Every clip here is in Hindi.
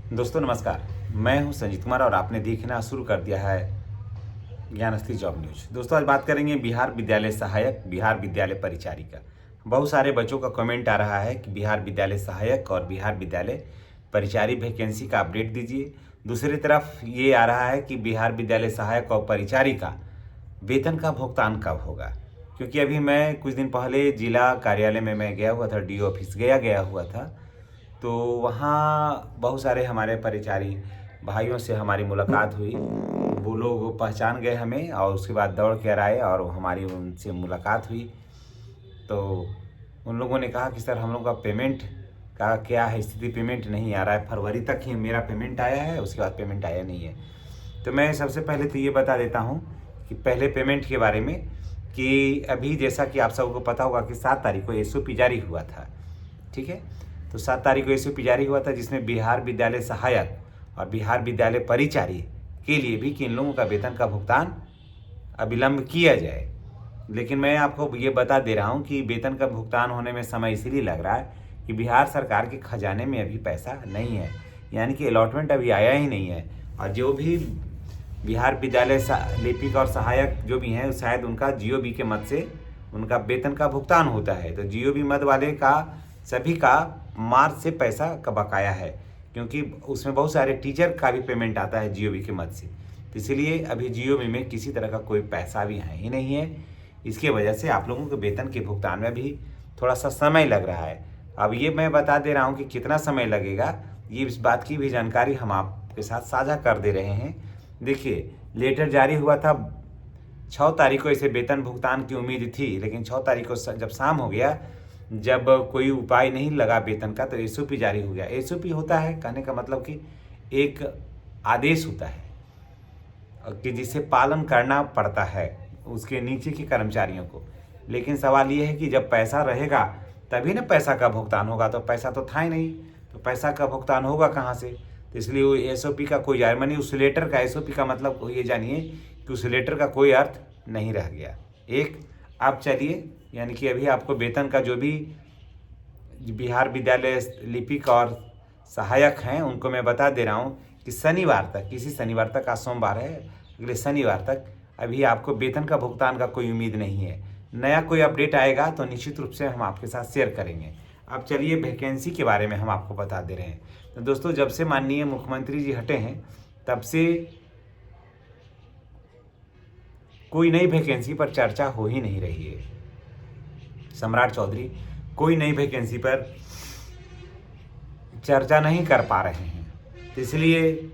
दोस्तों नमस्कार। मैं हूं संजीत कुमार और आपने देखना शुरू कर दिया है ज्ञानस्त्री जॉब न्यूज। दोस्तों आज बात करेंगे बिहार विद्यालय सहायक, बिहार विद्यालय परिचारिका। बहुत सारे बच्चों का कमेंट आ रहा है कि बिहार विद्यालय सहायक और बिहार विद्यालय परिचारी वैकेंसी का अपडेट दीजिए। दूसरी तरफ ये आ रहा है कि बिहार विद्यालय सहायक और परिचारिका वेतन का भुगतान कब होगा, क्योंकि अभी मैं कुछ दिन पहले जिला कार्यालय में मैं गया हुआ था, डी ऑफिस गया हुआ था। तो वहाँ बहुत सारे हमारे परिचारी भाइयों से हमारी मुलाकात हुई। वो लोग पहचान गए हमें और उसके बाद दौड़ कर आए और हमारी उनसे मुलाकात हुई। तो उन लोगों ने कहा कि सर हम लोग का पेमेंट का क्या है स्थिति, पेमेंट नहीं आ रहा है। फरवरी तक ही मेरा पेमेंट आया है, उसके बाद पेमेंट आया नहीं है। तो मैं सबसे पहले तो ये बता देता हूँ कि पहले पेमेंट के बारे में, कि अभी जैसा कि आप सबको पता होगा कि 7 तारीख को एसओपी जारी हुआ था। ठीक है, तो 7 तारीख को एसओपी जारी हुआ था, जिसमें बिहार विद्यालय सहायक और बिहार विद्यालय परिचारी के लिए भी कि इन लोगों का वेतन का भुगतान अविलंब किया जाए। लेकिन मैं आपको ये बता दे रहा हूँ कि वेतन का भुगतान होने में समय इसीलिए लग रहा है कि बिहार सरकार के खजाने में अभी पैसा नहीं है, यानी कि अलॉटमेंट अभी आया ही नहीं है। और जो भी बिहार विद्यालय लिपिक और सहायक जो भी हैं, शायद उनका जीओबी के मद से उनका वेतन का भुगतान होता है। तो जीओबी मद वाले का सभी का मार्च से पैसा का बकाया है, क्योंकि उसमें बहुत सारे टीचर का भी पेमेंट आता है जीओबी के मद से। तो इसलिए अभी जीओबी में किसी तरह का कोई पैसा भी है ही नहीं है। इसकी वजह से आप लोगों के वेतन के भुगतान में भी थोड़ा सा समय लग रहा है। अब ये मैं बता दे रहा हूँ कि कितना समय लगेगा, ये इस बात की भी जानकारी हम आपके साथ साझा कर दे रहे हैं। देखिए, लेटर जारी हुआ था 6 तारीख को, इसे वेतन भुगतान की उम्मीद थी, लेकिन 6 तारीख को जब शाम हो गया, जब कोई उपाय नहीं लगा वेतन का, तो एसओपी जारी हो गया। एसओपी होता है कहने का मतलब कि एक आदेश होता है कि जिसे पालन करना पड़ता है उसके नीचे के कर्मचारियों को। लेकिन सवाल ये है कि जब पैसा रहेगा तभी ना पैसा का भुगतान होगा, तो पैसा तो था ही नहीं, तो पैसा का भुगतान होगा कहाँ से। तो इसलिए वो एसओपी का कोई यानी उस लेटर का, एसओपी का मतलब ये जानिए कि उस लेटर का कोई अर्थ नहीं रह गया। एक अब चलिए, यानी कि अभी आपको वेतन का जो भी बिहार विद्यालय लिपिक और सहायक हैं उनको मैं बता दे रहा हूँ कि शनिवार तक, किसी शनिवार तक, आज सोमवार है, अगले शनिवार तक अभी आपको वेतन का भुगतान का कोई उम्मीद नहीं है। नया कोई अपडेट आएगा तो निश्चित रूप से हम आपके साथ शेयर करेंगे। अब चलिए वैकेंसी के बारे में हम आपको बता दे रहे हैं। तो दोस्तों, जब से माननीय मुख्यमंत्री जी हटे हैं तब से कोई नई वैकेंसी पर चर्चा हो ही नहीं रही है। सम्राट चौधरी कोई नई वैकेंसी पर चर्चा नहीं कर पा रहे हैं, तो इसलिए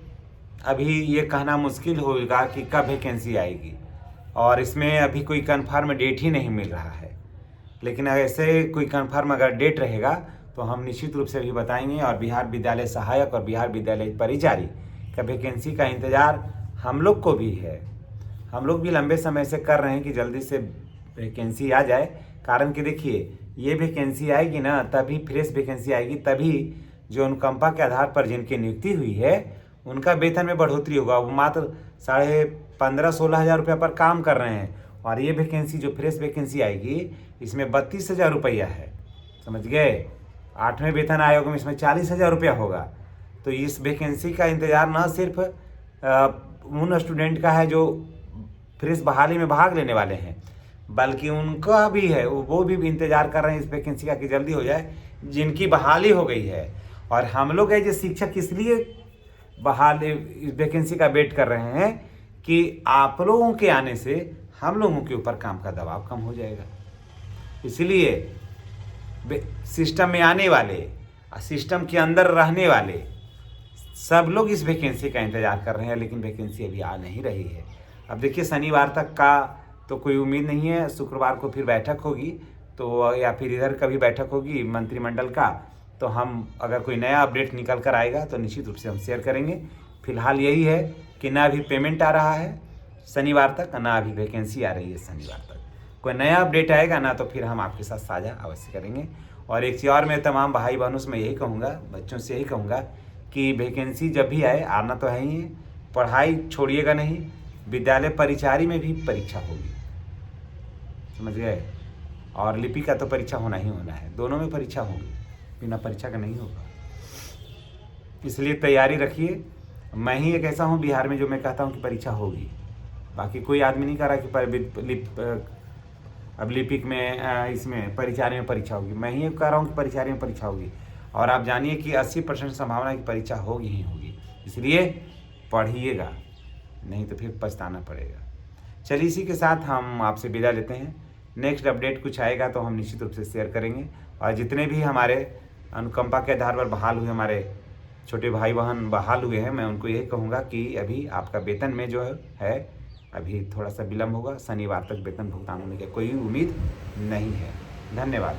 अभी ये कहना मुश्किल होगा कि कब वैकेंसी आएगी, और इसमें अभी कोई कंफर्म डेट ही नहीं मिल रहा है। लेकिन ऐसे कोई कंफर्म अगर डेट रहेगा तो हम निश्चित रूप से भी बताएंगे। और बिहार विद्यालय सहायक और बिहार विद्यालय परिचारी का वैकेंसी का इंतज़ार हम लोग को भी है। हम लोग भी लंबे समय से कर रहे हैं कि जल्दी से वैकेंसी आ जाए। कारण कि देखिए, ये वैकेंसी आएगी ना, तभी फ्रेश वैकेंसी आएगी, तभी जो अनुकंपा के आधार पर जिनकी नियुक्ति हुई है उनका वेतन में बढ़ोतरी होगा। वो मात्र 15,500-16 हज़ार रुपये पर काम कर रहे हैं, और ये वैकेंसी जो फ्रेश वैकेंसी आएगी इसमें 32,000 रुपया है, समझ गए। 8वें वेतन आयोग में इसमें 40,000 रुपया होगा। तो इस वैकेंसी का इंतज़ार न सिर्फ उन स्टूडेंट का है जो फ्रेश बहाली में भाग लेने वाले हैं, बल्कि उनका भी है, वो भी इंतज़ार कर रहे हैं इस वैकेंसी का कि जल्दी हो जाए, जिनकी बहाली हो गई है। और हम लोग है जो शिक्षक इसलिए बहाली इस वैकेंसी का वेट कर रहे हैं कि आप लोगों के आने से हम लोगों के ऊपर काम का दबाव कम हो जाएगा। इसलिए सिस्टम में आने वाले, सिस्टम के अंदर रहने वाले सब लोग इस वैकेंसी का इंतज़ार कर रहे हैं, लेकिन वैकेंसी अभी आ नहीं रही है। अब देखिए, शनिवार तक का तो कोई उम्मीद नहीं है, शुक्रवार को फिर बैठक होगी, तो या फिर इधर कभी बैठक होगी मंत्रिमंडल का, तो हम अगर कोई नया अपडेट निकल कर आएगा तो निश्चित रूप से हम शेयर करेंगे। फिलहाल यही है कि ना अभी पेमेंट आ रहा है शनिवार तक, ना अभी वैकेंसी आ रही है शनिवार तक। कोई नया अपडेट आएगा ना तो फिर हम आपके साथ साझा अवश्य करेंगे। और एक चीज़ और, मैं तमाम भाई बहनों से मैं यही कहूँगा, बच्चों से यही कहूँगा कि वैकेंसी जब भी आए, आना तो है ही है, पढ़ाई छोड़िएगा नहीं। विद्यालय परिचारी में भी परीक्षा होगी, समझ गए। और लिपि का तो परीक्षा होना ही होना है, दोनों में परीक्षा होगी, बिना परीक्षा का नहीं होगा। इसलिए तैयारी रखिए। मैं ही एक ऐसा हूँ बिहार में जो मैं कहता हूँ कि परीक्षा होगी, बाकी कोई आदमी नहीं कह रहा कि अब लिपिक में इसमें परिचारी में परीक्षा होगी। मैं ही कह रहा हूँ कि परिचारी में परीक्षा होगी, और आप जानिए कि 80% संभावना है कि परीक्षा होगी ही होगी। इसलिए पढ़िएगा, नहीं तो फिर पछताना पड़ेगा। चलिए इसी के साथ हम आपसे विदा लेते हैं। नेक्स्ट अपडेट कुछ आएगा तो हम निश्चित रूप से शेयर करेंगे। और जितने भी हमारे अनुकंपा के आधार पर बहाल हुए हमारे छोटे भाई बहन बहाल हुए हैं, मैं उनको यही कहूँगा कि अभी आपका वेतन में जो है अभी थोड़ा सा विलम्ब होगा। शनिवार तक वेतन भुगतान होने की कोई उम्मीद नहीं है। धन्यवाद।